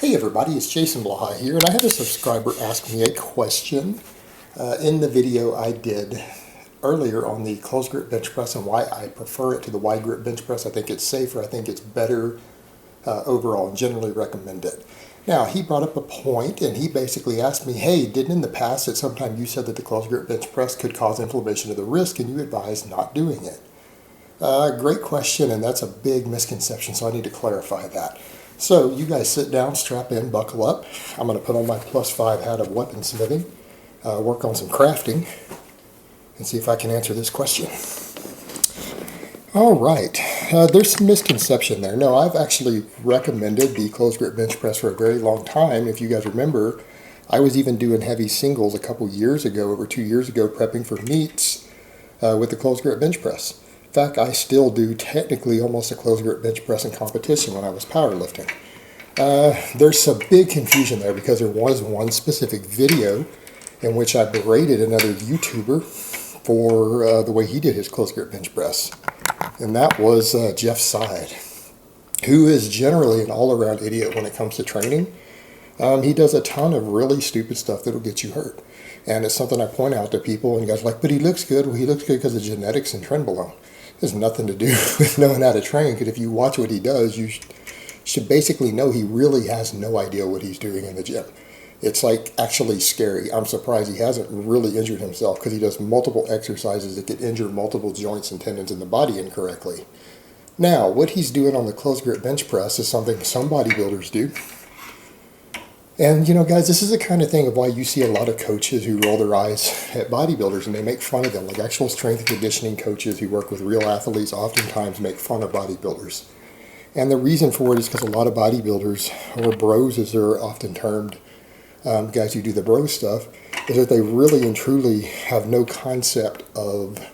Hey everybody, it's Jason Blaha here, and I had a subscriber ask me a question in the video I did earlier on the closed grip bench press and why I prefer it to the wide grip bench press. I think it's safer, I think it's better overall, and generally recommend it. Now, he brought up a point, and he basically asked me, hey, didn't in the past at some time you said that the closed grip bench press could cause inflammation of the wrist, and you advised not doing it? Great question, and that's a big misconception, so I need to clarify that. So you guys sit down, strap in, buckle up. I'm going to put on my +5 hat of weaponsmithing, work on some crafting, and see if I can answer this question. All right, there's some misconception there. No, I've actually recommended the closed grip bench press for a very long time. If you guys remember, I was even doing heavy singles a couple years ago, over 2 years ago, prepping for meets with the closed grip bench press. In fact, I still do technically almost a closed grip bench press in competition when I was powerlifting. There's some big confusion there because there was one specific video in which I berated another YouTuber for the way he did his closed grip bench press. And that was Jeff Seid, who is generally an all-around idiot when it comes to training. He does a ton of really stupid stuff that'll get you hurt. And it's something I point out to people, and you guys are like, but he looks good. Well, he looks good because of genetics and Trenbolone. It has nothing to do with knowing how to train, because if you watch what he does, you should basically know he really has no idea what he's doing in the gym. It's like actually scary. I'm surprised he hasn't really injured himself, because he does multiple exercises that could injure multiple joints and tendons in the body incorrectly. Now, what he's doing on the closed grip bench press is something some bodybuilders do. And, you know, guys, this is the kind of thing of why you see a lot of coaches who roll their eyes at bodybuilders and they make fun of them. Like actual strength and conditioning coaches who work with real athletes oftentimes make fun of bodybuilders. And the reason for it is because a lot of bodybuilders, or bros as they're often termed, guys who do the bro stuff, is that they really and truly have no concept of,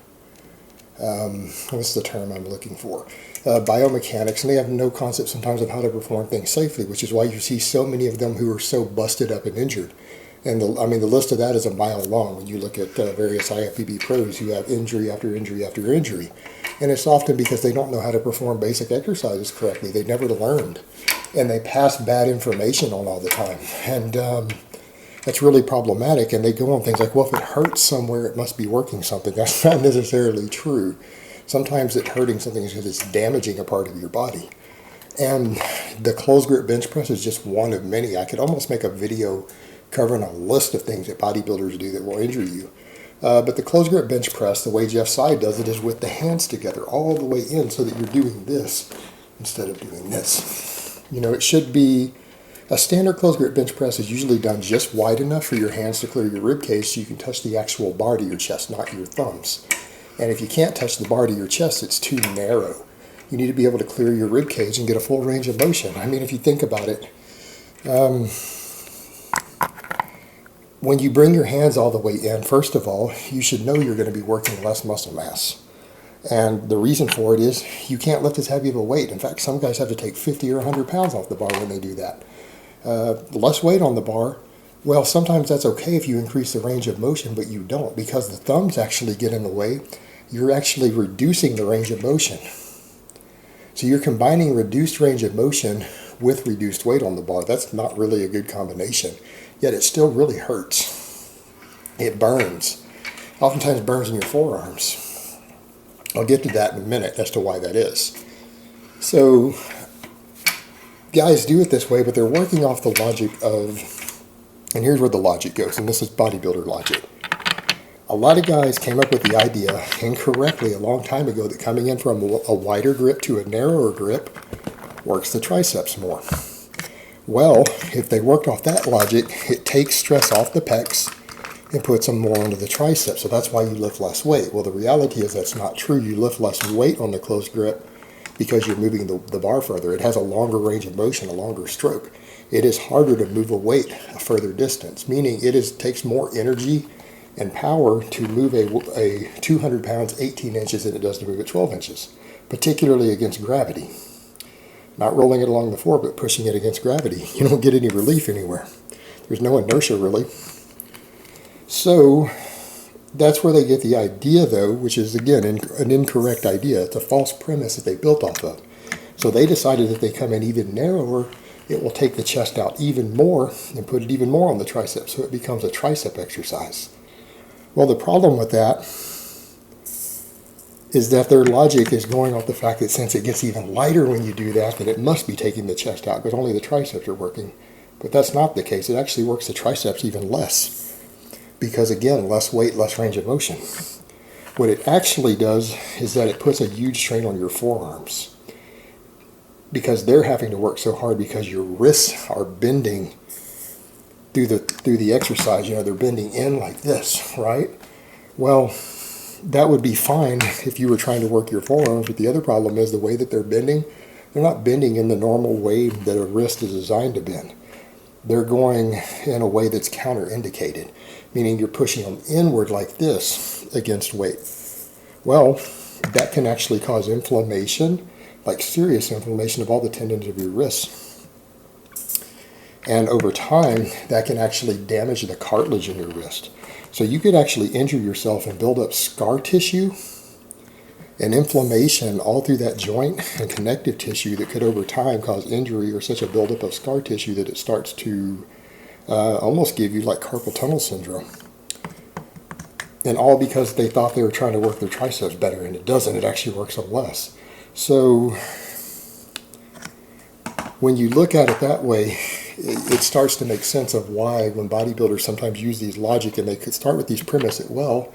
what's the term I'm looking for? Biomechanics, and they have no concept sometimes of how to perform things safely, which is why you see so many of them who are so busted up and injured. And the list of that is a mile long when you look at various IFBB pros who have injury after injury after injury. And it's often because they don't know how to perform basic exercises correctly. They never learned. And they pass bad information on all the time. And that's really problematic. And they go on things like, well, if it hurts somewhere, it must be working something. That's not necessarily true. Sometimes it's hurting something because it's damaging a part of your body. And the closed grip bench press is just one of many. I could almost make a video covering a list of things that bodybuilders do that will injure you. But the closed grip bench press, the way Jeff Seid does it, is with the hands together all the way in so that you're doing this instead of doing this. You know, it should be, a standard closed grip bench press is usually done just wide enough for your hands to clear your rib cage so you can touch the actual bar to your chest, not your thumbs. And if you can't touch the bar to your chest, it's too narrow. You need to be able to clear your rib cage and get a full range of motion. I mean, if you think about it, when you bring your hands all the way in, first of all, you should know you're going to be working less muscle mass. And the reason for it is you can't lift as heavy of a weight. In fact, some guys have to take 50 or 100 pounds off the bar when they do that. Less weight on the bar. Well, sometimes that's okay if you increase the range of motion, but you don't, because the thumbs actually get in the way. You're actually reducing the range of motion. So you're combining reduced range of motion with reduced weight on the bar. That's not really a good combination, yet it still really hurts. It burns. Oftentimes burns in your forearms. I'll get to that in a minute as to why that is. So guys do it this way, but they're working off the logic of, and here's where the logic goes, and this is bodybuilder logic. A lot of guys came up with the idea, incorrectly a long time ago, that coming in from a wider grip to a narrower grip works the triceps more. Well, if they worked off that logic, it takes stress off the pecs and puts them more onto the triceps. So that's why you lift less weight. Well, the reality is that's not true. You lift less weight on the closed grip because you're moving the bar further. It has a longer range of motion, a longer stroke. It is harder to move a weight a further distance, meaning it takes more energy and power to move a 200 pounds 18 inches than it does to move it 12 inches, particularly against gravity. Not rolling it along the floor, but pushing it against gravity. You don't get any relief anywhere. There's no inertia, really. So that's where they get the idea, though, which is, again, an incorrect idea. It's a false premise that they built off of. So they decided that they come in even narrower it will take the chest out even more and put it even more on the tricep, so it becomes a tricep exercise. Well, the problem with that is that their logic is going off the fact that since it gets even lighter when you do that, then it must be taking the chest out because only the triceps are working. But that's not the case. It actually works the triceps even less because, again, less weight, less range of motion. What it actually does is that it puts a huge strain on your forearms because they're having to work so hard because your wrists are bending through the exercise. You know, they're bending in like this, right? Well, that would be fine if you were trying to work your forearms, but the other problem is the way that they're not bending in the normal way that a wrist is designed to bend. They're going in a way that's counterindicated, meaning you're pushing them inward like this against weight. Well, that can actually cause inflammation, like serious inflammation of all the tendons of your wrists. And over time, that can actually damage the cartilage in your wrist. So you could actually injure yourself and build up scar tissue and inflammation all through that joint and connective tissue that could over time cause injury or such a buildup of scar tissue that it starts to almost give you like carpal tunnel syndrome. And all because they thought they were trying to work their triceps better, and it doesn't. It actually works them less. So when you look at it that way, it starts to make sense of why when bodybuilders sometimes use these logic, and they could start with these premises, well,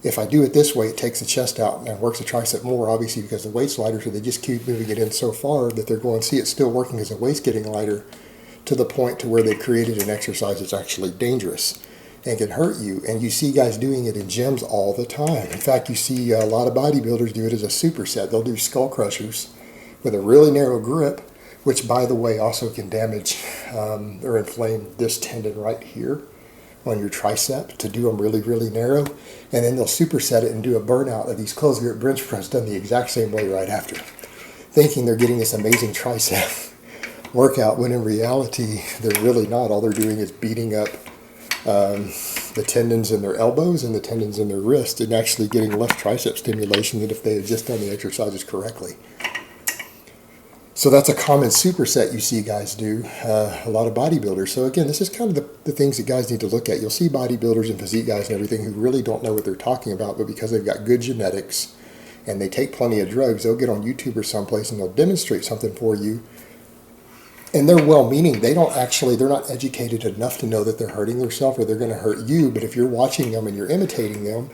if I do it this way, it takes the chest out and works the tricep more, obviously because the weight's lighter, so they just keep moving it in so far that they're going, see, it's still working because the weight's getting lighter, to the point to where they've created an exercise that's actually dangerous and can hurt you. And you see guys doing it in gyms all the time. In fact, you see a lot of bodybuilders do it as a superset. They'll do skull crushers with a really narrow grip, which, by the way, also can damage or inflame this tendon right here on your tricep, to do them really, really narrow. And then they'll superset it and do a burnout of these closed grip bench press done the exact same way right after, thinking they're getting this amazing tricep workout, when in reality, they're really not. All they're doing is beating up the tendons in their elbows and the tendons in their wrists, and actually getting less tricep stimulation than if they had just done the exercises correctly. So that's a common superset you see guys do, a lot of bodybuilders. So again, this is kind of the things that guys need to look at. You'll see bodybuilders and physique guys and everything who really don't know what they're talking about, but because they've got good genetics and they take plenty of drugs, they'll get on YouTube or someplace and they'll demonstrate something for you. And they're well-meaning. They're not educated enough to know that they're hurting themselves or they're going to hurt you. But if you're watching them and you're imitating them,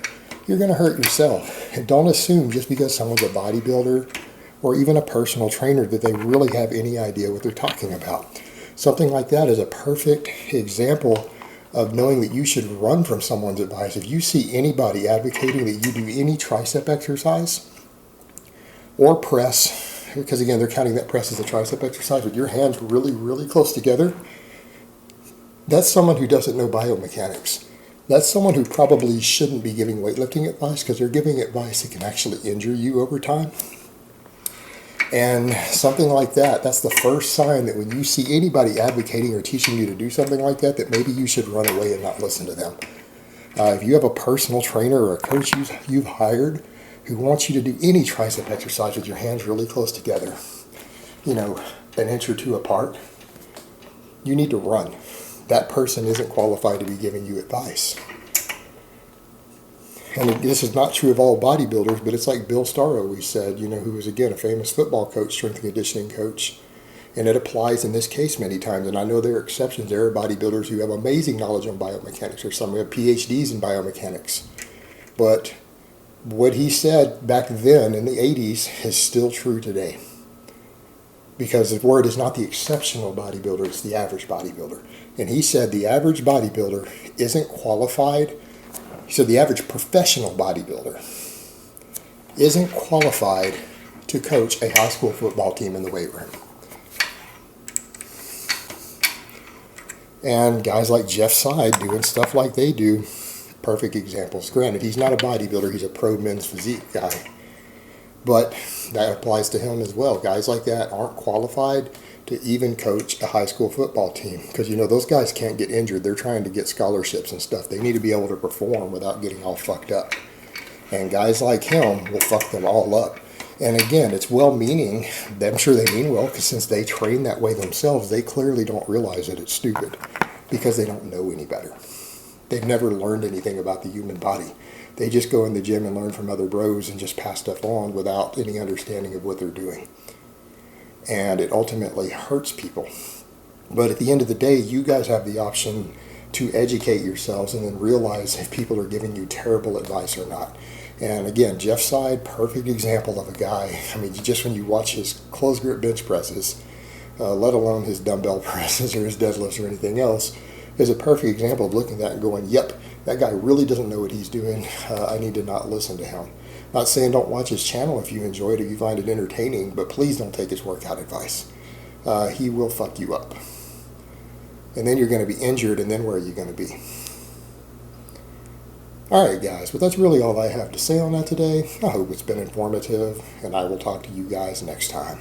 you're going to hurt yourself. And don't assume just because someone's a bodybuilder or even a personal trainer that they really have any idea what they're talking about. Something like that is a perfect example of knowing that you should run from someone's advice. If you see anybody advocating that you do any tricep exercise or press, because again, they're counting that press as a tricep exercise with your hands really, really close together, that's someone who doesn't know biomechanics. That's someone who probably shouldn't be giving weightlifting advice, because they're giving advice that can actually injure you over time. And something like that, that's the first sign that when you see anybody advocating or teaching you to do something like that, that maybe you should run away and not listen to them. If you have a personal trainer or a coach you've hired who wants you to do any tricep exercise with your hands really close together, an inch or two apart, you need to run. That person isn't qualified to be giving you advice. And this is not true of all bodybuilders, but it's like Bill Starr always said, who was, again, a famous football coach, strength and conditioning coach. And it applies in this case many times. And I know there are exceptions. There are bodybuilders who have amazing knowledge on biomechanics, or some who have PhDs in biomechanics. But what he said back then in the 80s is still true today. Because the word is not the exceptional bodybuilder, it's the average bodybuilder. And he said the average bodybuilder isn't qualified. He said the average professional bodybuilder isn't qualified to coach a high school football team in the weight room. And guys like Jeff Seid doing stuff like they do, perfect examples. Granted, he's not a bodybuilder, he's a pro men's physique guy. But that applies to him as well. Guys like that aren't qualified to even coach a high school football team, because those guys can't get injured. They're trying to get scholarships and stuff. They need to be able to perform without getting all fucked up. And guys like him will fuck them all up. And again, it's well-meaning. I'm sure they mean well, because since they train that way themselves, they clearly don't realize that it's stupid because they don't know any better. They've never learned anything about the human body. They just go in the gym and learn from other bros and just pass stuff on without any understanding of what they're doing. And it ultimately hurts people. But at the end of the day, you guys have the option to educate yourselves and then realize if people are giving you terrible advice or not. And again, Jeff Seid, perfect example of a guy. I mean, just when you watch his close grip bench presses, let alone his dumbbell presses or his deadlifts or anything else, is a perfect example of looking at that and going, yep, that guy really doesn't know what he's doing. I need to not listen to him. Not saying don't watch his channel if you enjoy it or you find it entertaining, but please don't take his workout advice. He will fuck you up. And then you're going to be injured, and then where are you going to be? Alright guys, but that's really all I have to say on that today. I hope it's been informative, and I will talk to you guys next time.